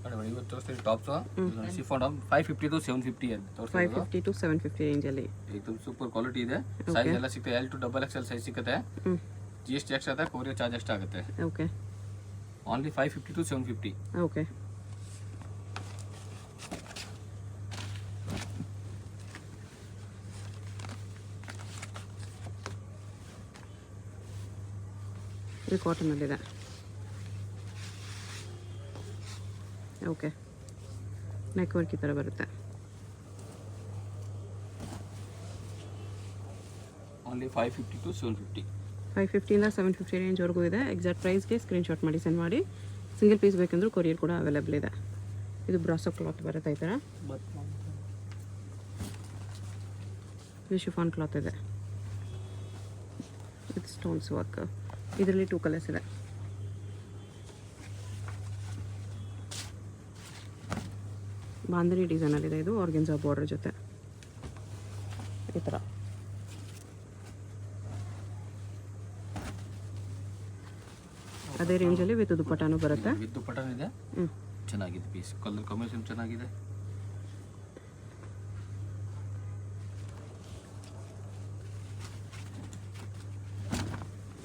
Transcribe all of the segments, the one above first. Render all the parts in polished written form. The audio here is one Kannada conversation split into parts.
ನೋಡಿ ಇವತ್ತು ತೋರಿಸ್ತೀವಿ ಟಾಪ್ಸ್ ಶಿಫಾನ್ ಟಾಪ್ 550 to 750 ಅಂತ ತೋರಿಸ್ತೀವಿ. 550 to 750 ರೇಂಜ್ ಅಲ್ಲಿ एकदम ಸೂಪರ್ ಕ್ವಾಲಿಟಿ ಇದೆ. ಸೈಜ್ ಎಲ್ಲ ಸಿಗುತ್ತೆ, L to XXL ಸೈಜ್ ಸಿಗುತ್ತೆ. GST ಎಕ್ಸ್ಟ್ರಾ ಆಗುತ್ತೆ, ಕೊರಿಯರ್ ಚಾರ್ಜ್ ಎಕ್ಸ್ಟ್ರಾ ಆಗುತ್ತೆ. Okay only 550 to 750. ಓಕೆ ಇದು ಕಾಟನ್ ಅಲ್ಲಿದೆ. ಓಕೆ ನೆಕ್ ವರ್ಕ್ ಈ ಥರ ಬರುತ್ತೆ. Only 550 to 750. 550 ಇಂದ 750 ರೇಂಜ್ವರೆಗೂ ಇದೆ. ಎಕ್ಸಾಕ್ಟ್ ಪ್ರೈಸ್ಗೆ ಸ್ಕ್ರೀನ್ಶಾಟ್ ಮಾಡಿ ಸೆಂಡ್ ಮಾಡಿ. ಸಿಂಗಲ್ ಪೀಸ್ ಬೇಕಂದ್ರೂ ಕೊರಿಯರ್ ಕೂಡ ಅವೈಲೇಬಲ್ ಇದೆ. ಇದು ಬ್ರಾಸೋ ಕ್ಲಾತ್ ಬರುತ್ತೆ ಈ ಥರ. ಇದು ಶಿಫಾನ್ ಕ್ಲಾತ್ ಇದೆ. ಇದು ಸ್ಟೋನ್ಸ್ ವರ್ಕ್. ಇದರಲ್ಲಿ 2 ಕಲರ್ಸ್ ಇದೆ. ಬಾಂಧನಿ ಡಿಸೈನಲ್ಲಿದೆ. ಇದು ಆರ್ಗೆನ್ಸಾ ಬಾರ್ಡರ್ ಜೊತೆ ಈ ಥರ. ಅದೇ ರೇಂಜಲ್ಲಿ ವಿತ್ ದುಪ್ಪಟ್ಟಾನು ಬರುತ್ತೆ. ವಿತ್ ದುಪ್ಪಟ್ಟಾನು ಇದೆ. ಚೆನ್ನಾಗಿದೆ ಪೀಸ್, ಕಲರ್ ಕಾಂಬಿನೇಷನ್ ಚೆನ್ನಾಗಿದೆ.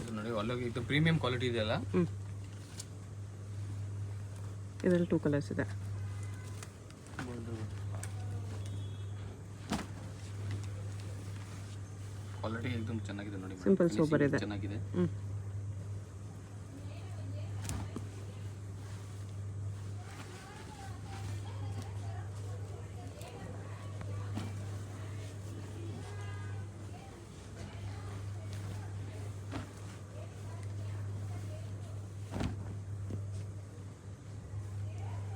ಇದು ನೋಡಿ ಒಳ್ಳೆ ಇದು ಪ್ರೀಮಿಯಂ ಕ್ವಾಲಿಟಿ ಇದೆಯಲ್ಲ. ಇದರಲ್ಲಿ 2 ಕಲರ್ಸ್ ಇದೆ. ಕ್ವಾಲಿಟಿ एकदम ಚೆನ್ನಾಗಿದೆ ನೋಡಿ. ಸಿಂಪಲ್ ಸೋಬರ್ ಇದೆ. ಚೆನ್ನಾಗಿದೆ.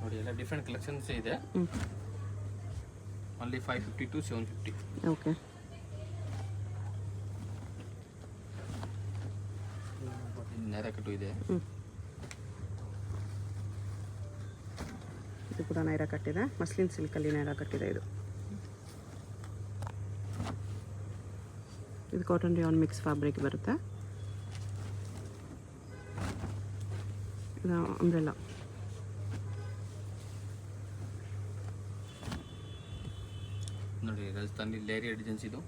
ನೋಡಿ ಎಲ್ಲ ಡಿಫರೆಂಟ್ ಕಲೆಕ್ಷನ್ಸ್ ಇದೆ. Only 550 to 750. ಓಕೆ ನೇರ ಕಟ್ಟು ಇದೆ. ಇದು ಕೂಡ ನೈರಾ ಕಟ್ಟಿದೆ. ಮಸ್ಲಿನ್ ಸಿಲ್ಕಲ್ಲಿ ನೈರಾ ಕಟ್ಟಿದೆ. ಇದು ಕಾಟನ್ ರಿಯಾನ್ ಮಿಕ್ಸ್ ಫ್ಯಾಬ್ರಿಕ್ ಬರುತ್ತೆ. ಇದು ಅಂಬ್ರೆಲಾ. ನೋಡಿ ರಾಜಸ್ಥಾನಿ ಲೇರಿ ಡಿಸೈನ್ಸ್ ಇದು.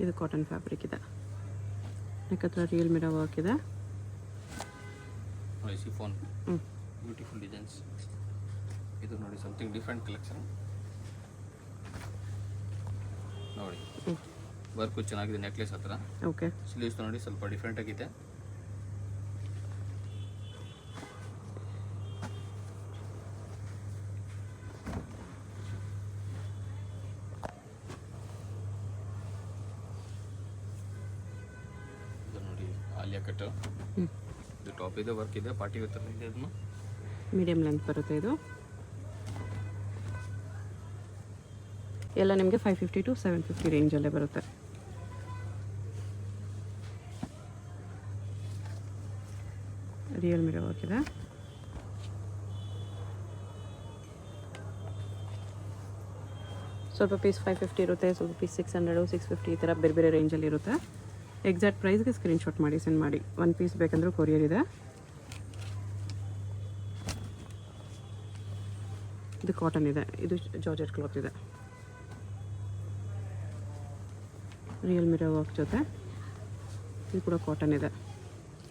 ಇದು ಕಾಟನ್ ಫ್ಯಾಬ್ರಿಕ್ ಇದೆ. ನೆಕ್ ಹತ್ರ ರಿಯಲ್ ಮಿರರ್ ವರ್ಕ್ ಇದೆ. ನೋಡಿ ಶಿಫಾನ್ ಬ್ಯೂಟಿಫುಲ್ ಡಿಸೈನ್ಸ್. ಇದು ನೋಡಿ ಸಮಥಿಂಗ್ ಡಿಫರೆಂಟ್ ಕಲೆಕ್ಷನ್. ನೋಡಿ ವರ್ಕ್ ಚೆನ್ನಾಗಿದೆ ನೆಕ್ಲೆಸ್ ಹತ್ರ. ಓಕೆ ಸ್ಲೀವ್ಸ್ ನೋಡಿ ಸ್ವಲ್ಪ ಡಿಫರೆಂಟ್ ಆಗಿದೆ. ಆಲಿಯಾ ಕಟ್. ಇದು ಟಾಪ್ ಇದೆ, ವರ್ಕ್ ಇದೆ, ಪಾರ್ಟಿ ವೇರ್ ತರ ಇದೆ. ಅದನ್ನು ಮೀಡಿಯಂ ಲೆಂತ್ ಬರುತ್ತೆ. ಇದು ಎಲ್ಲ ನಿಮಗೆ 550 to 750 ರೇಂಜಲ್ಲೇ ಬರುತ್ತೆ. ರಿಯಲ್ ಮಿರರ್ ವರ್ಕ್ ಇದೆ. ಸ್ವಲ್ಪ ಪೀಸ್ 550 ಇರುತ್ತೆ, ಸ್ವಲ್ಪ ಪೀಸ್ 600 650 ಈ ಥರ ಬೇರೆ ಬೇರೆ ರೇಂಜಲ್ಲಿ ಇರುತ್ತೆ. ಎಕ್ಸಾಕ್ಟ್ ಪ್ರೈಸ್ಗೆ ಸ್ಕ್ರೀನ್ಶಾಟ್ ಮಾಡಿ ಸೆಂಡ್ ಮಾಡಿ. 1 ಪೀಸ್ ಬೇಕಂದ್ರೂ ಕೊರಿಯರ್ ಇದೆ. ಇದು ಕಾಟನ್ ಇದೆ. ಇದು ಜಾರ್ಜೆಟ್ ಕ್ಲಾತ್ ಇದೆ. ರಿಯಲ್ ಮಿರರ್ ವರ್ಕ್ ಜೊತೆ. ಇದು ಕೂಡ ಕಾಟನ್ ಇದೆ.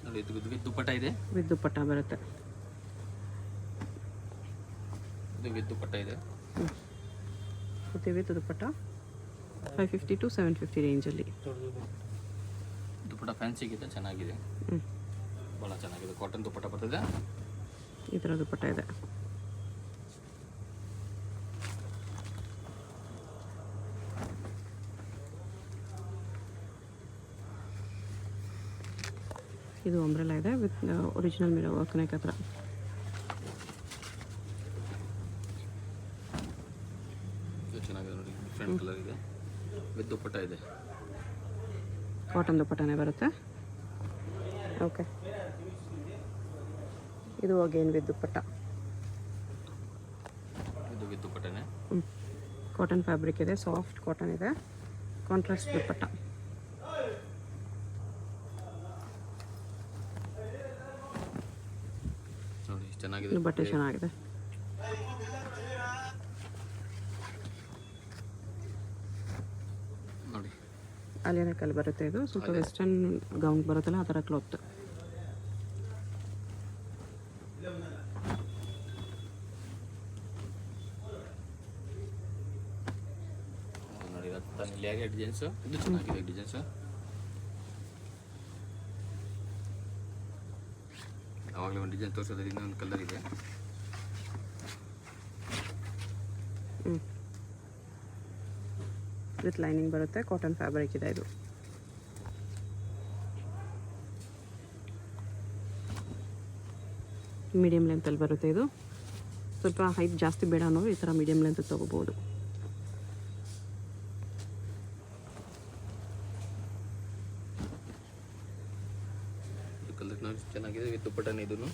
ನೋಡಿ ಇದು ವಿತ್ ದುಪ್ಪಟ್ಟ ಇದೆ. ವಿತ್ ದುಪ್ಪಟ್ಟ ಬರುತ್ತೆ. ಇದು ವಿತ್ ದುಪ್ಪಟ್ಟ ಇದೆ. ಮತ್ತು ವಿತ್ ದುಪ್ಪಟ್ಟ 550 to 750 ರೇಂಜಲ್ಲಿ. ದುಪ್ಪಟ್ಟ ಫ್ಯಾನ್ಸಿಗಿದೆ, ಚೆನ್ನಾಗಿದೆ. ಭಾಳ ಚೆನ್ನಾಗಿದೆ. ಕಾಟನ್ ದುಪ್ಪಟ್ಟ ಬರ್ತದೆ. ಈ ಥರ ದುಪ್ಪಟ್ಟ ಇದೆ. ಇದು ಅಂಬ್ರೆಲಾ ಇದೆ with original mirror work neck ಹತ್ರ. ಚೆನ್ನಾಗಿದೆ ನೋಡಿ, ಡಿಫ್ರೆಂಟ್ ಕಲರ್ ಇದೆ. ವಿತ್ ದುಪ್ಪಟ್ಟ ಇದೆ. ಕಾಟನ್ ದುಪ್ಪಟ್ಟನೇ ಬರುತ್ತೆ. ಓಕೆ ಇದು ಅಗೇನ್ ವಿತ್ ದುಪ್ಪಟ್ಟ. ಇದು ವಿತ್ ದುಪ್ಪಟ್ಟನೇ. ಕಾಟನ್ ಫ್ಯಾಬ್ರಿಕ್ ಇದೆ. ಸಾಫ್ಟ್ ಕಾಟನ್ ಇದೆ. ಕಾಂಟ್ರಾಸ್ಟ್ ದುಪ್ಪಟ್ಟ. ಚೆನ್ನಾಗಿದೆ ಇದು ಬಟ್ಟೆ ಚೆನ್ನಾಗಿದೆ. ನೋಡಿ ಅಲ್ಲಿನ ಕಲ್ ಬರುತ್ತೆ. ಇದು ಸ್ವಲ್ಪ ವೆಸ್ಟರ್ನ್ ಗೌನ್ ಬರುತ್ತಲ್ಲ ಆ ಥರ ಕ್ಲಾತ್. ನೋಡಿ ಲೇಯರ್ ಡಿಸೈನ್ಸ್ ಇದು ಚೆನ್ನಾಗಿದೆ ಡಿಸೈನ್ಸ್. ಆವಾಗಲೇ ಒಂದು ಡಿಸೈನ್ ತೋರಿಸೋದ್ರಲ್ಲಿ ಇನ್ನೊಂದು ಕಲರ್ ಇದೆ. ವಿತ್ ಲೈನಿಂಗ್ ಬರುತ್ತೆ. ಕಾಟನ್ ಫ್ಯಾಬ್ರಿಕ್ ಇದೆ ಇದು. ಮೀಡಿಯಮ್ ಲೆಂತಲ್ಲಿ ಬರುತ್ತೆ ಇದು. ಸ್ವಲ್ಪ ಹೈಟ್ ಜಾಸ್ತಿ ಬೇಡ ಅನ್ನೋರು ಈ ಥರ ಮೀಡಿಯಮ್ ಲೆಂತ್ ತೊಗೋಬೋದು. ಕಲರ್ ಚೆನ್ನಾಗಿದೆ ವಿತ್ ದುಪ್ಪಟ್ಟನೆ ಇದನ್ನು.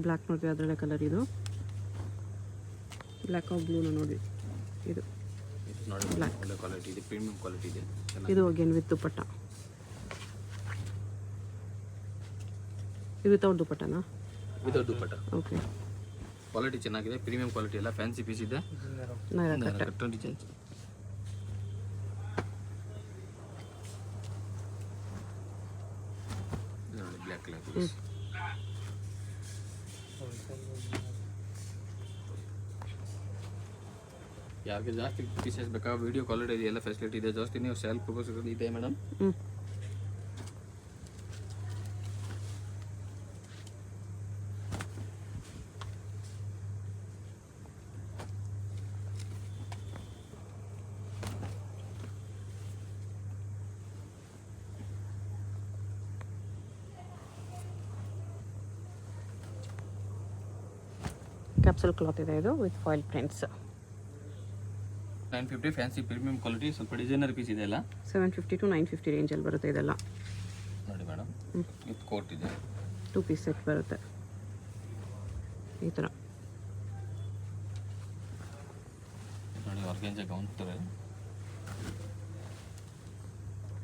ಬ್ಲ್ಯಾಕ್ ನೋಡಿರಿ ಅದರಲ್ಲೇ ಕಲರ್ ಇದು. ಬ್ಲ್ಯಾಕ್ ಆಫ್ ಬ್ಲೂನ ನೋಡಿ ಇದು ನೋಡಿ ಬ್ಲ್ಯಾಕ್ ಒಳ್ಳೆ ಕ್ವಾಲಿಟಿ ಇದೆ, ಪ್ರೀಮಿಯಂ ಕ್ವಾಲಿಟಿ ಇದೆ. ಇದು ಅಗೇನ್ ವಿತ್ ದುಪ್ಪಟ್ಟ. ಇದು ವಿತೌಟ್ ದುಪ್ಪಟ್ಟನಾ? ವಿತೌಟ್ ದುಪ್ಪಟ್ಟ. ಓಕೆ. ಕ್ವಾಲಿಟಿ ಚೆನ್ನಾಗಿದೆ, ಪ್ರೀಮಿಯಂ ಕ್ವಾಲಿಟಿ ಎಲ್ಲ ಫ್ಯಾನ್ಸಿ ಪೀಸ್ ಇದೆ. ಕಟ್ಟೋ ಡಿಸೈನ್ಸ್ ನೋಡಿ ಬ್ಲ್ಯಾಕ್ ಕಲರ್. ಯಾರಿಗೆ ಜಾಸ್ತಿ ಪೀಸಸ್ ಬೇಕಾ ವಿಡಿಯೋ ಕ್ವಾಲಿಟಿ ಇದೆ, ಎಲ್ಲ ಫೆಸಿಲಿಟಿ ಇದೆ. ಜಾಸ್ತಿ ನೀವು ಸೇಲ್ ಪರ್ಪಸ್ ಇದೆ ಮೇಡಮ್. ಕ್ಯಾಪ್ಸೂಲ್ ಕ್ಲಾತ್ ಇದೆ ಇದು with foil prints. 950 fancy premium quality, ಸ್ವಲ್ಪ ಡಿಸೈನರ್ ಪೀಸ್ ಇದೆ ಎಲ್ಲ. 750 to 950 ರೇಂಜಲ್ಲಿ ಬರುತ್ತೆ ಇದೆಲ್ಲ. ನೋಡಿ ಮೇಡಮ್ ವಿತ್ ಕೋಟ್ ಇದೆ. 2 ಪೀಸ್ ಸೆಟ್ ಬರುತ್ತೆ ಈ ಥರ. ನೋಡಿ ಆರ್ಗೆಂಜಾ ಗೌನ್ ಥರ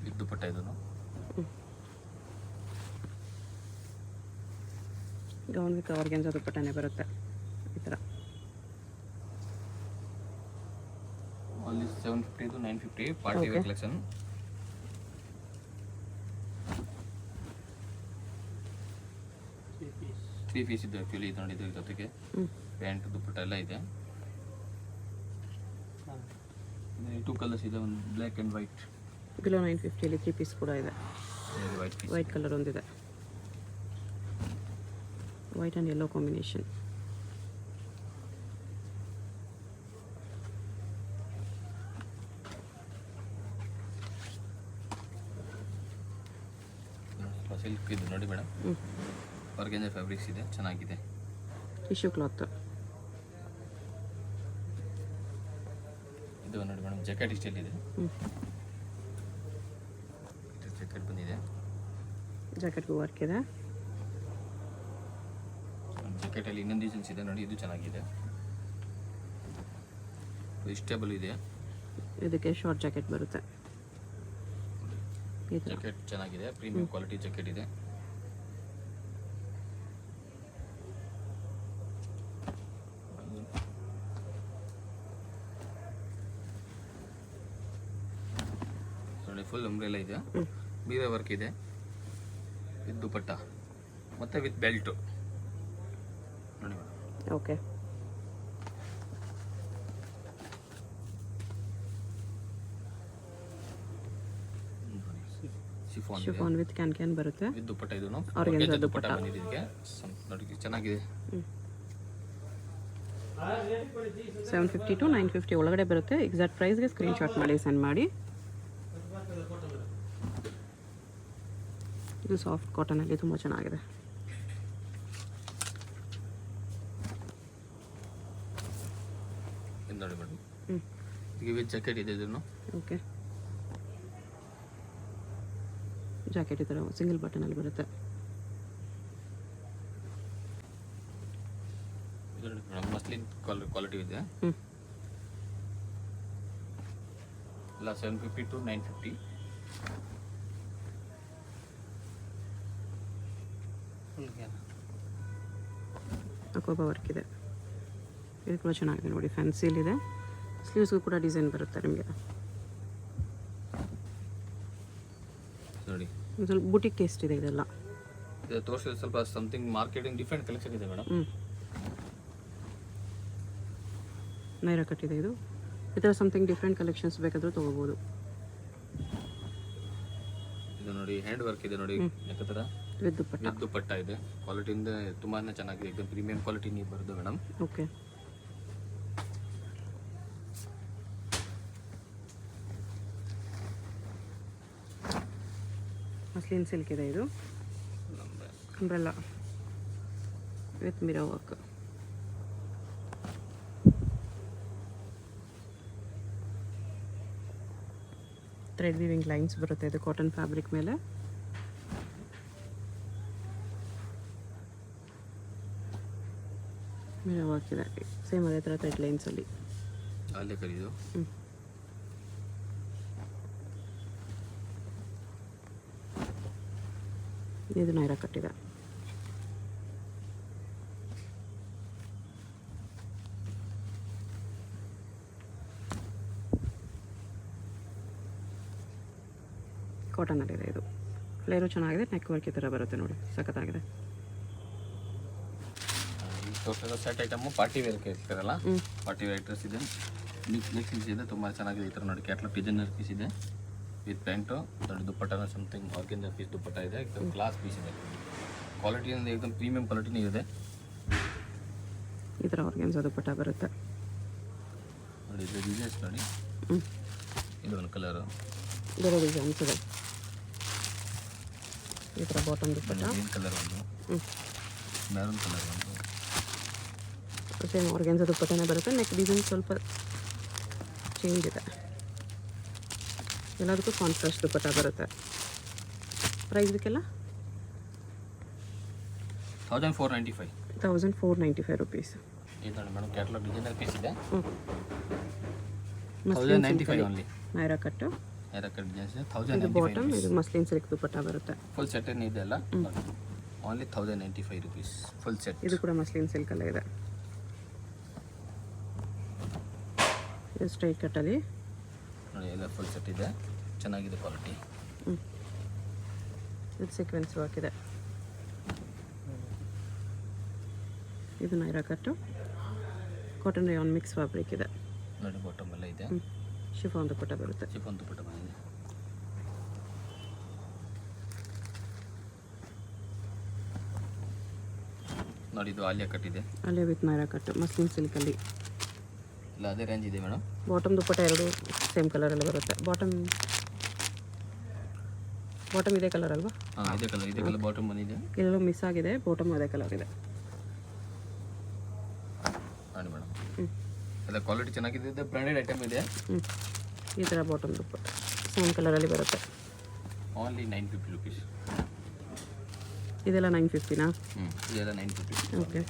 ವಿತ್ ದುಪ್ಪಟ್ಟ ಇದನ್ನು. ಗೌನ್ ವಿತ್ ಆರ್ಗೆಂಜಾ ದುಪ್ಪಟ್ಟನೇ ಬರುತ್ತೆ ಈ ಥರ. ಅಲ್ಲಿ 750 to 950 party wear collection. Three piece ಇದೆ ಆ್ಯಕ್ಚುಲಿ ಇದು. ನೋಡಿ ಇದ್ರ ಜೊತೆಗೆ ಪ್ಯಾಂಟ್ ದುಪ್ಪಟ್ಟ ಎಲ್ಲ ಇದೆ. 2 ಕಲರ್ಸ್ ಇದೆ, ಒಂದು black and white. Below 950 3 piece ಕೂಡ ಇದೆ. ವೈಟ್ ಪೀಸ್, ವೈಟ್ ಕಲರ್ ಒಂದಿದೆ, white and yellow combination. Silk ಇದು ನೋಡಿ ಮೇಡಮ್. ಆರ್ಗೆಂಜಾ ಫ್ಯಾಬ್ರಿಕ್ಸ್ ಇದೆ, ಚೆನ್ನಾಗಿದೆ. ಟಿಶ್ಯೂ ಕ್ಲಾತ್ ಇದು ನೋಡಿ ಮೇಡಮ್. ಜಾಕೆಟ್ ಸ್ಟೈಲ್ ಇದೆ. ಜಾಕೆಟ್ ಬಂದಿದೆ. ಜಾಕೆಟ್ಗೂ ವರ್ಕ್ ಇದೆ. ಜಾಕೆಟಲ್ಲಿ ಇನ್ನೊಂದು ಡಿಸೈನ್ಸ್ ಇದೆ ನೋಡಿ, ಇದು ಚೆನ್ನಾಗಿದೆ. ಸ್ಟೇಬಲ್ ಇದೆ. ಇದಕ್ಕೆ ಶಾರ್ಟ್ ಜಾಕೆಟ್ ಬರುತ್ತೆ. ಜಾಕೆಟ್ ಚೆನ್ನಾಗಿದೆ, ಪ್ರೀಮಿಯಂ ಕ್ವಾಲಿಟಿ ಜಾಕೆಟ್ ಇದೆ. ನೋಡಿ ಫುಲ್ ಅಂಬ್ರೆಲಾ ಇದೆ, ಬೀರೆ ವರ್ಕ್ ಇದೆ ವಿತ್ ದುಪ್ಪಟ್ಟ ಮತ್ತೆ ವಿತ್ ಬೆಲ್ಟು ನೋಡಿ madam. Okay. Chiffon with can ಬರುತ್ತೆ. ವಿತ್ ದುಪ್ಪಟ್ಟ ಇದನ್ನು ಆರ್ಗೆಂಜಾ ದುಪ್ಪಟ್ಟ ಬಂದಿದೆ ಇದಕ್ಕೆ. ನೋಡಿ ಚೆನ್ನಾಗಿದೆ. 750 to 950 ಒಳಗಡೆ ಬರುತ್ತೆ. ಎಕ್ಸಾಕ್ಟ್ ಪ್ರೈಸ್ಗೆ ಸ್ಕ್ರೀನ್ಶಾಟ್ ಮಾಡಿ ಸೆಂಡ್ ಮಾಡಿ. ಇದು ಸಾಫ್ಟ್ ಕಾಟನಲ್ಲಿ ತುಂಬ ಚೆನ್ನಾಗಿದೆ. ನೋಡಿ ಮೇಡಮ್, ಈಗ ವಿತ್ ಜಾಕೆಟ್ ಇದೆ ಇದನ್ನು. ಓಕೆ. ಜಾಕೆಟ್ ಈ ಥರ ಸಿಂಗಲ್ ಬಟನಲ್ಲಿ ಬರುತ್ತೆ. ಮಸ್ಲಿನ್ ಕ್ವಾಲಿಟಿ ಇದೆ ಎಲ್ಲ. 750 to 950 ಅಕೋಬಾ ವರ್ಕ್ ಇದೆ. ಇದು ಕೂಡ ಚೆನ್ನಾಗಿದೆ ನೋಡಿ, ಫ್ಯಾನ್ಸಿಲಿದೆ. ಸ್ಲೀವ್ಸ್ಗೂ ಕೂಡ ಡಿಸೈನ್ ಬರುತ್ತೆ ನಿಮಗೆ. ನೋಡಿ ಸ್ವಲ್ಪ ಬುಟಿಕ್ ಟೇಸ್ಟ್ ಇದೆ ಇದೆಲ್ಲ. ಇದು ತೋರಿಸಿದ್ರೆ ಸ್ವಲ್ಪ ಸಮಥಿಂಗ್ ಮಾರ್ಕೆಟಿಂಗ್ ಡಿಫ್ರೆಂಟ್ ಕಲೆಕ್ಷನ್ ಇದೆ ಮೇಡಮ್. ನೈರಾ ಕಟ್ ಇದೆ ಇದು. ಈ ಥರ ಸಮಥಿಂಗ್ ಡಿಫ್ರೆಂಟ್ ಕಲೆಕ್ಷನ್ಸ್ ಬೇಕಾದರೂ ತೊಗೋಬೋದು. ಇದು ನೋಡಿ ಹ್ಯಾಂಡ್ ವರ್ಕ್ ಇದೆ ನೋಡಿ, ಯಾಕಂತರ ವಿತ್ ದುಪ್ಪಟ್ಟ. ವಿತ್ ದುಪ್ಪಟ್ಟ ಇದೆ. ಕ್ವಾಲಿಟಿಯಿಂದ ತುಂಬಾ ಚೆನ್ನಾಗಿದೆ, एकदम ಪ್ರೀಮಿಯಂ ಕ್ವಾಲಿಟಿ ನೀವು ಬರೋದು ಮೇಡಮ್. ಓಕೆ. ಮಸ್ಲಿನ್ ಸಿಲ್ಕ್ ಇದೆ ಇದು. Umbrella with mirror work. Thread weaving lines ಬರುತ್ತೆ ಇದು ಕಾಟನ್ ಫ್ಯಾಬ್ರಿಕ್ ಮೇಲೆ. ಮಿರರ್ ವರ್ಕ್ ಇದೆ ಸೇಮ್ ಅದೇ ಥರ ಥ್ರೆಡ್ ಲೈನ್ಸಲ್ಲಿ. ಅಲ್ಲೇ ಕರೀದು ಇದು ನೈರಾ ಕಟ್ಟಿದೆ. ಕಾಟನಲ್ಲಿದೆ ಇದು. ಫ್ಲೇರು ಚೆನ್ನಾಗಿದೆ, ನೆಕ್ ವರ್ಕ್ ಈ ಥರ ಬರುತ್ತೆ ನೋಡಿ, ಸಖತ್ತಾಗಿದೆ. ಸೆಟ್ ಐಟಮು ಪಾರ್ಟಿ ವೇರ್ ಇರ್ತಾರಲ್ಲ, ಪಾರ್ಟಿ ವೇರ್ ಡ್ರೆಸ್ ಇದೆ. ನೆಕ್ಸ್ಟ್ ಪೀಸ್ ಇದೆ, ತುಂಬ ಚೆನ್ನಾಗಿದೆ. ಈ ಥರ ನೋಡಿ ಕ್ಯಾಟ್ಲಾಗ್ ಡಿಸೈನರ್ ಪೀಸ್ ಇದೆ ವಿತ್ ಪ್ಯಾಂಟು. ನೋಡಿ ದುಪ್ಪಟ್ಟನ ಸಮಥಿಂಗ್ ಆರ್ಗೆಂಜಾ ಪೀಸ್ ದುಪ್ಪಟ್ಟ ಇದೆ, एकदम ಕ್ಲಾಸ್ ಪೀಸ್ ಇದೆ. ಕ್ವಾಲಿಟಿಯಿಂದ एकदम ಪ್ರೀಮಿಯಂ ಕ್ವಾಲಿಟಿನೇ ಇದೆ. ಈ ಥರ ಆರ್ಗೆಂಜಾ ದುಪ್ಪಟ್ಟ ಬರುತ್ತೆ ನೋಡಿ. ಇದು ಡಿಸೈನ್ಸ್ ನೋಡಿ, ಇದು ಒಂದು ಕಲರು, ಬೇರೆ ಡಿಸೈನ್ಸ್ ಇದೆ. ಈ ಥರ ಬಾಟಮ್ ದುಪ್ಪಟ್ಟ, ಗ್ರೀನ್ ಕಲರ್ ಒಂದು, ಮೆರೂನ್ ಕಲರ್ ಒಂದು, ಸೇಮ್ ಆರ್ಗೆನ್ಸಾ ದುಪ್ಪಟ್ಟನೇ ಬರುತ್ತೆ. ನೆಕ್ ಡಿಸೈನ್ ಸ್ವಲ್ಪ ಚೇಂಜ್ ಇದೆ. ಎಲ್ಲದಕ್ಕೂ ಕಾಂಟ್ರಾಸ್ಟ್ ದುಪ್ಪಟ್ಟ ಬರುತ್ತೆ. ಪ್ರೈಸ್ ಇದಕ್ಕೆಲ್ಲ 1495. 1495 ರುಪೀಸ್. ಇದು ನೋಡಿ ಮೇಡಮ್ ಕ್ಯಾಟ್ಲಾಗ್ ಡಿಸೈನರ್ ಪೀಸ್ ಇದೆ. 1095 ಓನ್ಲಿ. ನೈರಾ ಕಟ್ಟು, ನೈರಾ ಕಟ್ ಡಿಸೈನ್ಸ್ ಇದೆ. ಇದು ಬಾಟಮ್, ಇದು ಮಸ್ಲಿನ್ ಸಿಲ್ಕ್ ದುಪ್ಪಟ್ಟ ಬರುತ್ತೆ. ಫುಲ್ ಸೆಟ್ ಏನು ಇದೆ ಅಲ್ಲ, ಓನ್ಲಿ 1095 ರುಪೀಸ್ ಫುಲ್ ಸೆಟ್. ಇದು ಕೂಡ ಮಸ್ಲಿನ್ ಸಿಲ್ಕಲ್ಲೇ ಇದೆ. ಇದು ಸ್ಟ್ರೈಟ್ ಕಟ್ಟಲ್ಲಿ ನೋಡಿ, ಎಲ್ಲ ಫುಲ್ ಸೆಟ್ ಇದೆ, ಚೆನ್ನಾಗಿದೆ ಕ್ವಾಲಿಟಿ. ಇದು ಸೀಕ್ವೆನ್ಸ್ ವರ್ಕ್ ಇದೆ. ಇದು ನೈರಾ ಕಟ್ಟು, ಕಾಟನ್ ರೇಯಾನ್ ಮಿಕ್ಸ್ ಫ್ಯಾಬ್ರಿಕ್ ಇದೆ. ನೋಡಿ ಬಾಟಮ್ ಎಲ್ಲ ಇದೆ. ಶಿಫಾನ್ ದುಪ್ಪಟ್ಟ ಬರುತ್ತೆ. ಶಿಫಾನ್ ದುಪ್ಪಟ್ಟ ಬಂದಿದೆ. ನೋಡಿ ಇದು ಆಲಿಯಾ ಕಟ್ ಇದೆ. ಅಲ್ಲೇ ವಿತ್ ನೈರಾ ಕಟ್ಟು ಮಸ್ಲಿನ್ ಸಿಲ್ಕಲ್ಲಿ. ಇಲ್ಲ ಅದೇ ರೇಂಜ್ ಇದೆ ಮೇಡಮ್. ಬಾಟಮ್ ದುಪ್ಪಟ್ಟ ಎರಡು ಸೇಮ್ ಕಲರಲ್ಲಿ ಬರುತ್ತೆ. ಬಾಟಮ್ ಇದೇ ಕಲರ್ ಅಲ್ವಾ? ಹಾಂ, ಇದೇ ಕಲರ್ ಬಾಟಮ್ ಬಂದಿದೆ. ಇಲ್ಲೆಲ್ಲೋ ಮಿಸ್ ಆಗಿದೆ, ಬಾಟಮ್ ಅದೇ ಕಲರ್ ಇದೆ. ನೋಡಿ ಮೇಡಮ್, ಎಲ್ಲ ಕ್ವಾಲಿಟಿ ಚೆನ್ನಾಗಿದೆ, ಇದು ಬ್ರ್ಯಾಂಡೆಡ್ ಐಟಮ್ ಇದೆ. ಈ ಥರ ಬಾಟಮ್ ದುಪ್ಪಟ್ಟ ಸೇಮ್ ಕಲರಲ್ಲಿ ಬರುತ್ತೆ. Only 950 rupees. ಇದೆಲ್ಲ 950ನಾ? ಇದೆಲ್ಲ 950. ಓಕೆ.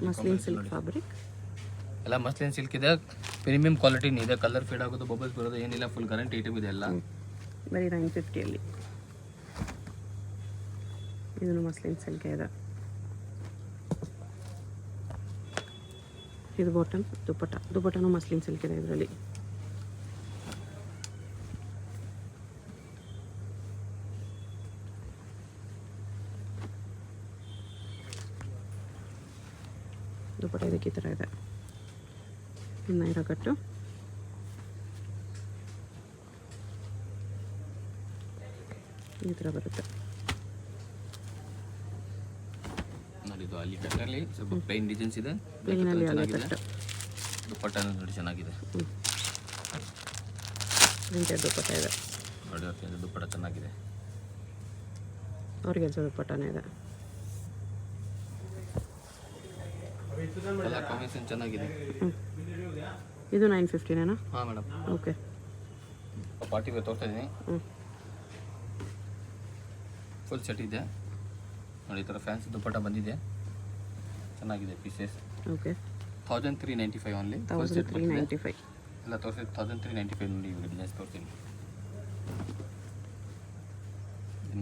ಮಸ್ಲಿನ್ ಸಿಲ್ಕ್ ಫ್ಯಾಬ್ರಿಕ್ ಎಲ್ಲ ಮಸ್ಲಿನ್ ಸಿಲ್ಕ್ ಇದೆ, ಪ್ರೀಮಿಯಂ ಕ್ವಾಲಿಟಿ ಇದೆ. ಕಲರ್ ಫೇಡ್ ಆಗೋದು, ಬಬಲ್ಸ್ ಬರೋದು ಏನಿಲ್ಲ, ಫುಲ್ ಗ್ಯಾರಂಟಿ ಐಟಮ್ ಇದೆ ಎಲ್ಲ. ಬರೀ 950ಅಲ್ಲಿ. ಇದನ್ನು ಮಸ್ಲಿನ್ ಸಿಲ್ಕ್ ಇದೆ. ಇದು ಬಾಟಮ್ ದುಪ್ಪಟ್ಟನೂ ಮಸ್ಲಿನ್ ಸಿಲ್ಕ್ ಇದೆ ಇದರಲ್ಲಿ. ದುಪ್ಪಟ್ಟ ಇದಕ್ಕೆ ಈ ಥರ ಇದೆ. ನೈರಾ ಕಟ್ಟು, ಈ ಥರ ಬರುತ್ತೆ. ನೋಡಿ ಇದು ಅಲ್ಲಿ ಕಟ್ಟಲ್ಲಿ ಸ್ವಲ್ಪ ಪ್ಲೈನ್ ಡಿಸೈನ್ಸ್ ಇದೆ. ಪ್ಲೇನಲ್ಲಿ ಅಲ್ಲೇ ಕಟ್ಟು. ದುಪ್ಪಟ್ಟ ನೋಡಿ ಚೆನ್ನಾಗಿದೆ. ಪ್ರಿಂಟೆಡ್ ದುಪ್ಪಟ್ಟ ಇದೆ. ನೋಡಿ ಅವ್ರಿಗೆ ದುಪ್ಪಟ್ಟ ಚೆನ್ನಾಗಿದೆ. ಅವ್ರಿಗೆ ದುಪ್ಪಟ್ಟನೇ ಇದೆ. ಕಲರ್ ಕಾಂಬಿನೇಷನ್ ಚೆನ್ನಾಗಿದೆ. ಇದು 950ನೇನಾ? ಹಾಂ ಮೇಡಮ್. ಓಕೆ. ಪಾರ್ಟಿ ವೇರ್ ತೋರಿಸ್ತಾ ಇದ್ದೀನಿ. ಹ್ಞೂ. ಫುಲ್ ಸೆಟ್ ಇದೆ ನೋಡಿ, ಈ ಥರ ಫ್ಯಾನ್ಸಿ ದುಪ್ಪಟ್ಟ ಬಂದಿದೆ, ಚೆನ್ನಾಗಿದೆ ಪೀಸಸ್. ಓಕೆ. 1395 ಓನ್ಲಿ. 1395 ಎಲ್ಲ ತೋರಿಸಿ 1395 ನೋಡಿ. ಇವಾಗ ಡಿಸೈನ್ಸ್ ತೋರಿಸ್ತೀನಿ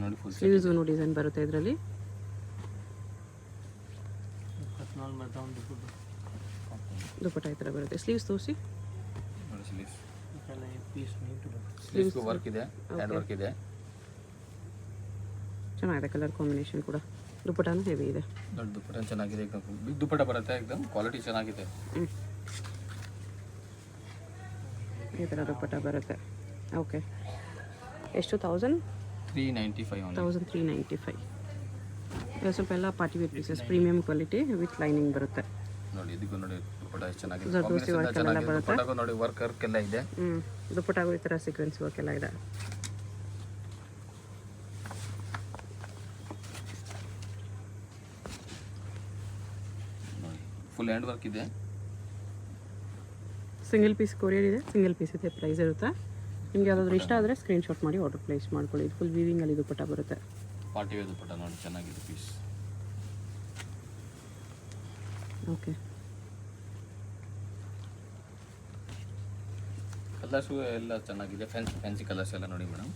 ನೋಡಿ. ಫುಲ್ ಸ್ಲೀವ್ಸ್ ಡಿಸೈನ್ ಬರುತ್ತೆ ಇದರಲ್ಲಿ. ದುಪ್ಪಟ್ಟ ಈ ಥರ ಬರುತ್ತೆ. ಸ್ಲೀವ್ಸ್ ತೋರಿಸಿ ನೋಡಿ. ಸ್ಲೀವ್ಸ್ ವರ್ಕ್ ಇದೆ, ಹ್ಯಾಂಡ್ ವರ್ಕ್ ಇದೆ, ಚೆನ್ನಾಗಿದೆ. ಕಲರ್ ಕಾಂಬಿನೇಷನ್ ಕೂಡ. ದುಪ್ಪಟ್ಟನೂ ಹೆವಿ ಇದೆ ನೋಡಿ. ದುಪ್ಪಟ್ಟ ಚೆನ್ನಾಗಿದೆ, ಏಕದಮ್ ಬಿಗ್ ದುಪ್ಪಟ್ಟ ಬರುತ್ತೆ, ಏಕದಮ್ ಕ್ವಾಲಿಟಿ ಚೆನ್ನಾಗಿದೆ. ಈ ಥರ ದುಪ್ಪಟ್ಟ ಬರುತ್ತೆ. ಓಕೆ. ಎಷ್ಟು? 1395 ಓನ್ಲಿ. 1395. ಇದು ಸ್ವಲ್ಪ ಎಲ್ಲ party wear pieces, premium quality with lining ಬರುತ್ತೆ ನೋಡಿ. ಇದಕ್ಕೂ ನೋಡಿ ದುಪ್ಪಟ್ಟ ಎಷ್ಟು ಚೆನ್ನಾಗಿದೆ, ಜರ್ದೋಸಿ ವರ್ಕ್ ಎಲ್ಲ ಚೆನ್ನಾಗಿದೆ. ಬರುತ್ತೆ. ದುಪ್ಪಟ್ಟಗೂ ನೋಡಿ ವರ್ಕ್ ಎಲ್ಲ ಇದೆ. ದುಪ್ಪಟ್ಟಾಗೂ ಈ ಥರ ಸೀಕ್ವೆನ್ಸ್ ವರ್ಕ್ ಎಲ್ಲ ಇದೆ. ನೋಡಿ ಫುಲ್ ಹ್ಯಾಂಡ್ ವರ್ಕ್ ಇದೆ. ಸಿಂಗಲ್ ಪೀಸ್ ಕೊರಿಯರ್ ಇದೆ, ಸಿಂಗಲ್ ಪೀಸ್ ಇದೆ, ಪ್ರೈಸ್ ಇರುತ್ತೆ. ನಿಮ್ಗೆ ಯಾವುದಾದ್ರೂ ಇಷ್ಟ ಆದರೆ ಸ್ಕ್ರೀನ್ಶಾಟ್ ಮಾಡಿ ಆರ್ಡರ್ ಪ್ಲೇಸ್ ಮಾಡ್ಕೊಳ್ಳಿ. ಇದು ಫುಲ್ ವೀವಿಂಗಲ್ಲಿ ದುಪ್ಪಟ್ಟ ಬರುತ್ತೆ. ಪಾರ್ಟಿ ವೇರ್ ದುಪ್ಪಟ್ಟ ನೋಡಿ, ಚೆನ್ನಾಗಿದೆ ಪೀಸ್. ಓಕೆ. ಕಲರ್ಸು ಎಲ್ಲ ಚೆನ್ನಾಗಿದೆ, ಫ್ಯಾನ್ಸಿ ಕಲರ್ಸ್ ಎಲ್ಲ ನೋಡಿ ಮೇಡಮ್.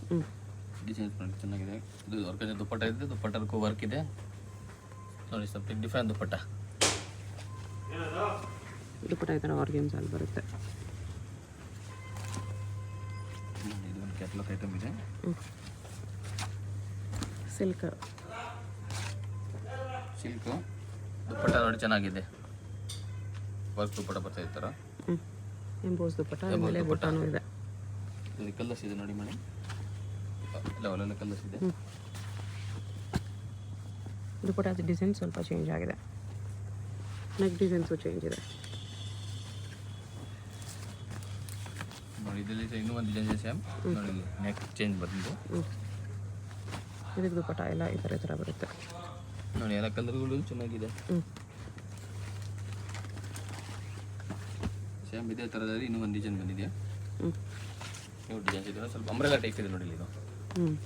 ಡಿಸೈನ್ಸ್ ನೋಡಿ ಚೆನ್ನಾಗಿದೆ. ಇದು ವರ್ಕ್ ದುಪ್ಪಟ್ಟ ಇದೆ, ದುಪ್ಪಟ್ಟಕ್ಕೂ ವರ್ಕ್ ಇದೆ ನೋಡಿ. ಸಮಥಿಂಗ್ ಡಿಫ್ರೆಂಟ್ ದುಪ್ಪಟ್ಟ. ದುಪ್ಪಟ್ಟ ಈ ಥರ ಆರ್ಗೆನ್ಸಲ್ಲಿ ಬರುತ್ತೆ. ಇದು ಒಂದು ಕ್ಯಾಟ್ಲಾಗ್ ಐಟಮ್ ಇದೆ. ಸಿಲ್ಕ್ ದುಪ್ಪಟ್ಟ ನೋಡಿ ಚೆನ್ನಾಗಿದೆ. ವರ್ಕ್ ದುಪ್ಪಟ್ಟ ಬರ್ತಾ ಈ ಥರ. ಎಂಬೋಸ್ ದುಪ್ಪಟ್ಟ, ಆಮೇಲೆ ಬುಟ್ಟಾನು ಇದೆ. ಇದು ಕಲರ್ಸ್ ಇದೆ ನೋಡಿ ಮೇಡಮ್, ಎಲ್ಲ ಒಳ್ಳೊಳ್ಳೆ ಕಲರ್ಸ್ ಇದೆ. ದುಪ್ಪಟ್ಟ ಡಿಸೈನ್ ಸ್ವಲ್ಪ ಚೇಂಜ್ ಆಗಿದೆ, ನೆಕ್ ಡಿಸೈನ್ಸು ಚೇಂಜ್ ಇದೆ ನೋಡಿ. ಇದರಲ್ಲಿ ಇನ್ನೂ ಒಂದು ಡಿಸೈನ್ ಸೇಮ್ ನೋಡಿ, ನೆಕ್ ಚೇಂಜ್ ಬಂದಿದೆ. ಇದಕ್ಕೆ ದುಪ್ಪಟ್ಟ ಎಲ್ಲ ಈ ಥರ ಬರುತ್ತೆ ನೋಡಿ. ಎಲ್ಲ ಕಲರ್ಗಳು ಚೆನ್ನಾಗಿದೆ. ಸೇಮ್ ಇದೇ ಥರದಲ್ಲಿ ಇನ್ನೂ ಒಂದು ಡಿಸೈನ್ ಬಂದಿದೆ. ನೀವು ಡಿಸೈನ್ಸ್ ಇದೆ, ಸ್ವಲ್ಪ ಅಂಬ್ರೆಲಾ ಟೈಪ್ ಇದೆ ನೋಡಿ. ಇದು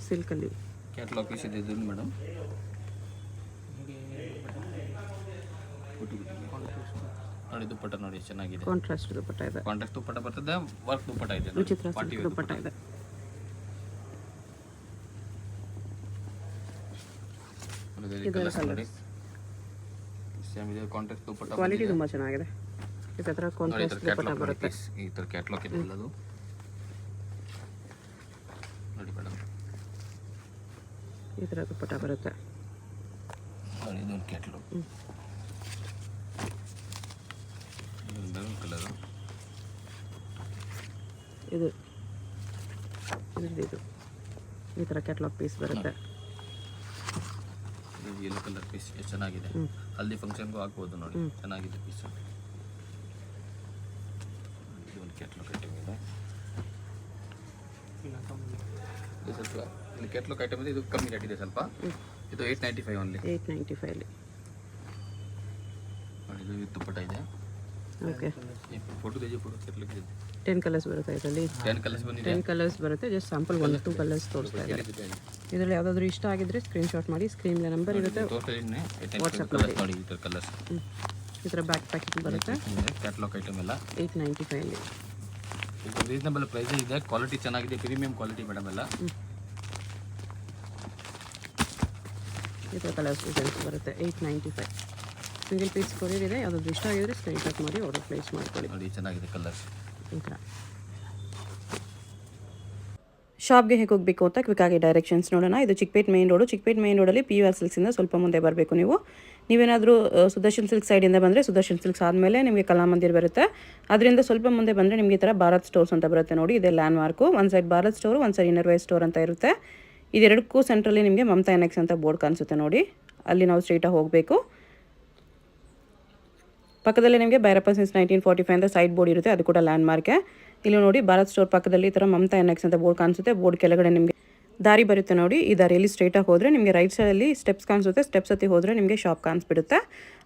ಸಿಲ್ಕಲ್ಲಿ ಕ್ಯಾಟ್ಲಾಗ್ ಪೀಸ್ ಇದೆ ಇದು ಮೇಡಮ್. ನೋಡಿ ದುಪ್ಪಟ್ಟ ನೋಡಿ ಚೆನ್ನಾಗಿದೆ, ಕಾಂಟ್ರಾಸ್ಟ್ ದುಪ್ಪಟ್ಟ ಇದೆ. ಕಾಂಟ್ರಾಸ್ಟ್ ದುಪ್ಪಟ್ಟ ಬರ್ತದೆ, ವರ್ಕ್ ದುಪ್ಪಟ್ಟ ಇದೆ, ವಿಚಿತ್ರ ದುಪ್ಪಟ್ಟ ಇದೆ. ನೋಡಿ ಸೇಮ್ ಇದೆ, ಕಾಂಟ್ರಾಸ್ಟ್ ದುಪ್ಪಟ್ಟ ಕ್ವಾಲಿಟಿ ತುಂಬ ಚೆನ್ನಾಗಿದೆ. ಈ ಥರ ಕಾಂಟ್ರಾಸ್ಟ್ ದುಪ್ಪಟ್ಟ ಬರುತ್ತೆ. ಈ ಥರ ಕ್ಯಾಟ್ಲಾಗ್ ಇದೆ ಎಲ್ಲದು ನೋಡಿ ಮೇಡಮ್. ಈ ಥರ ದುಪ್ಪಟ್ಟ ಬರುತ್ತೆ ನೋಡಿ. ಇದೊಂದು ಕ್ಯಾಟ್ಲಾಗ್, ಮೆರೂನ್ ಕಲರು. ಇದು ಈ ಥರ ಕ್ಯಾಟ್ಲಾಗ್ ಪೀಸ್ ಬರುತ್ತೆ. ಯೆಲ್ಲೋ ಕಲರ್ ಪೀಸ್ ಎಷ್ಟು ಚೆನ್ನಾಗಿದೆ, ಹಲ್ದಿ ಫಂಕ್ಷನ್ಗೂ ಹಾಕ್ಬೋದು ನೋಡಿ. ಚೆನ್ನಾಗಿದೆ ಪೀಸ್. ಇದು ಒಂದು ಕ್ಯಾಟ್ಲಾಗ್ ಐಟಮ್ ಇದೆ. ಇದು ಸ್ವಲ್ಪ ಇಲ್ಲಿ ಕ್ಯಾಟ್ಲಾಗ್ ಐಟಮ್ ಇದೆ, ಇದು ಕಮ್ಮಿ ರೇಟ್ ಇದೆ ಸ್ವಲ್ಪ. ಇದು 895 ಓನ್ಲಿ. 895 ನೋಡಿ. ಇದು ದುಪ್ಪಟ್ಟ ಇದೆ. ಓಕೆ. ಫೋಟೋ ಕ್ಯಾಟ್ಲಾಗ್ ಇದೆ. 10 ಕಲರ್ಸ್ ಬರುತ್ತೆ ಇದರಲ್ಲಿ. 10 ಕಲರ್ಸ್ ಬಂದಿದೆ. 10 ಕಲರ್ಸ್ ಬರುತ್ತೆ. ಜಸ್ಟ್ ಸ್ಯಾಂಪಲ್ 1-2 ಕಲರ್ಸ್ ತೋರಿಸ್ತಾ ಇದ್ದಾರೆ. ಇದರಲ್ಲಿ ಯಾವುದಾದ್ರೂ ಇಷ್ಟ ಆಗಿದ್ರೆ ಸ್ಕ್ರೀನ್ಶಾಟ್ ಮಾಡಿ, ಸ್ಕ್ರೀನ್ಗೆ ನಂಬರ್ ಇರುತ್ತೆ, ವಾಟ್ಸಪ್ ಮಾಡಿ. ನೋಡಿ ಈ ಥರ ಕಲರ್ಸ್. ಈ ಥರ ಬ್ಯಾಕ್ ಪ್ಯಾಕಿಂಗ್ ಬರುತ್ತೆ. ಕ್ಯಾಟ್ಲಾಗ್ ಐಟಮ್ ಎಲ್ಲ 895 ಇದು ರೀಸನಬಲ್ ಪ್ರೈಸ್ ಇದೆ, ಕ್ವಾಲಿಟಿ ಚೆನ್ನಾಗಿದೆ, ಪ್ರೀಮಿಯಂ ಕ್ವಾಲಿಟಿ ಮೇಡಮ್ ಎಲ್ಲ. ಈ ಥರ ಕಲರ್ಸ್ ಡಿಸೈನ್ಸ್ ಬರುತ್ತೆ. 895 ಸಿಂಗಲ್ ಪೀಸ್ ಕೊರಿಯರ್ ಇದೆ. ಯಾವುದಾದ್ರೂ ಇಷ್ಟ ಆಗಿದ್ರೆ ಸ್ಕ್ರೀನ್ಶಾಟ್ ಮಾಡಿ ಆರ್ಡರ್ ಪ್ಲೇಸ್ ಮಾಡ್ಕೊಳ್ಳಿ. ನೋಡಿ ಚೆನ್ನಾಗಿದೆ ಕಲರ್ಸ್. ಈ ಥರ ಶಾಪ್ಗೆ ಹೇಗೆ ಹೋಗಬೇಕು ಅಂತ ಕ್ವಿಕ್ಕಾಗಿ ಡೈರೆಕ್ಷನ್ಸ್ ನೋಡೋಣ. ಇದು Chickpet main road. Chickpet main ರೋಡಲ್ಲಿ PVR ಸಿಲ್ಕ್ಸಿಂದ ಸ್ವಲ್ಪ ಮುಂದೆ ಬರಬೇಕು ನೀವು. ನೀವೇನಾದರೂ ಸುದರ್ಶನ್ ಸಿಲ್ಕ್ ಸೈಡಿಂದ ಬಂದರೆ ಸುದರ್ಶನ್ ಸಿಲ್ಕ್ಸ್ ಆದಮೇಲೆ ನಿಮಗೆ ಕಲಾಮಂದಿರ್ ಬರುತ್ತೆ. ಅದರಿಂದ ಸ್ವಲ್ಪ ಮುಂದೆ ಬಂದರೆ ನಿಮಗೆ ಈ ಥರ ಭಾರತ್ ಸ್ಟೋರ್ಸ್ ಅಂತ ಬರುತ್ತೆ ನೋಡಿ. ಇದೆ ಲ್ಯಾಂಡ್ ಮಾರ್ಕು. ಒಂದು ಸೈಡ್ ಭಾರತ್ ಸ್ಟೋರು, ಒಂದು ಸೈಡ್ ಇನ್ನರ್ವೇರ್ ಸ್ಟೋರ್ ಅಂತ ಇರುತ್ತೆ. ಇದೆರಡಕ್ಕೂ ಸೆಂಟ್ರಲ್ಲಿ ನಿಮಗೆ ಮಮತಾ ಎನೆಕ್ಸ್ ಅಂತ ಬೋರ್ಡ್ ಕಾಣಿಸುತ್ತೆ ನೋಡಿ. ಅಲ್ಲಿ ನಾವು ಸ್ಟ್ರೈಟಾಗಿ ಹೋಗಬೇಕು. ಪಕ್ಕದಲ್ಲಿ ನಿಮಗೆ ಭೈರಪ್ಪ ಸಿನ್ಸ್ 1945 ಅಂತ ಸೈಡ್ ಬೋರ್ಡ್ ಇರುತ್ತೆ, ಅದು ಕೂಡ ಲ್ಯಾಂಡ್ ಮಾರ್ಕೆ. ಇಲ್ಲಿ ನೋಡಿ ಭಾರತ್ ಸ್ಟೋರ್ ಪಕ್ಕದಲ್ಲಿ ಈ ಥರ ಮಮತಾ ಎನೆಕ್ಸ್ ಅಂತ ಬೋರ್ಡ್ ಕಾಣಿಸುತ್ತೆ. ಬೋರ್ಡ್ ಕೆಳಗಡೆ ನಿಮಗೆ ದಾರಿ ಬರುತ್ತೆ ನೋಡಿ, ಈ ದಾರಿಯಲ್ಲಿ ಸ್ಟ್ರೈಟಾಗಿ ಹೋದರೆ ನಿಮಗೆ ರೈಟ್ ಸೈಡಲ್ಲಿ ಸ್ಟೆಪ್ಸ್ ಕಾಣಿಸುತ್ತೆ. ಸ್ಟೆಪ್ಸ್ ಹತ್ತಿ ಹೋದರೆ ನಿಮಗೆ ಶಾಪ್ ಕಾಣಿಸ್ಬಿಡುತ್ತೆ.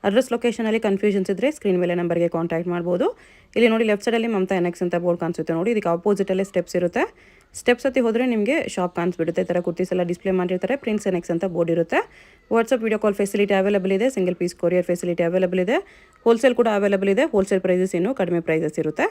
ಅಡ್ರೆಸ್ ಲೊಕೇಶನಲ್ಲಿ ಕನ್ಫ್ಯೂಷನ್ಸ್ ಇದ್ದರೆ ಸ್ಕ್ರೀನ್ ಮೇಲೆ ನಂಬರ್ಗೆ ಕಾಂಟ್ಯಾಕ್ಟ್ ಮಾಡ್ಬೋದು. ಇಲ್ಲಿ ನೋಡಿ ಲೆಫ್ಟ್ ಸೈಡಲ್ಲಿ ಮಮತಾ ಎನೆಕ್ಸ್ ಅಂತ ಬೋರ್ಡ್ ಕಾಣಿಸುತ್ತೆ ನೋಡಿ, ಇದಕ್ಕೆ ಆಪೋಸಿಟಲ್ಲೇ ಸ್ಟೆಪ್ಸ್ ಇರುತ್ತೆ. ಸ್ಟೆಪ್ಸ್ ಹತ್ತಿ ಹೋದರೆ ನಿಮಗೆ ಶಾಪ್ ಕಾಣಿಸ್ಬಿಡುತ್ತೆ. ಈ ಥರ ಕುರ್ತೀಸ್ ಎಲ್ಲ ಡಿಸ್ಪ್ಲೇ ಮಾಡಿರ್ತಾರೆ. ಪ್ರಿನ್ಸ್ ಎನೆಕ್ಸ್ ಅಂತ ಬೋರ್ಡ್ ಇರುತ್ತೆ. WhatsApp video call facility available ಇದೆ. Single piece courier facility available ಇದೆ. ಹೋಲ್ಸೇಲ್ ಕೂಡ ಅವೈಲೇಬಲ್ ಇದೆ. ಹೋಲ್ಸೇಲ್ ಪ್ರೈಸಸ್ ಇನ್ನೂ ಕಡಿಮೆ ಪ್ರೈಸಸ್ ಇರುತ್ತೆ.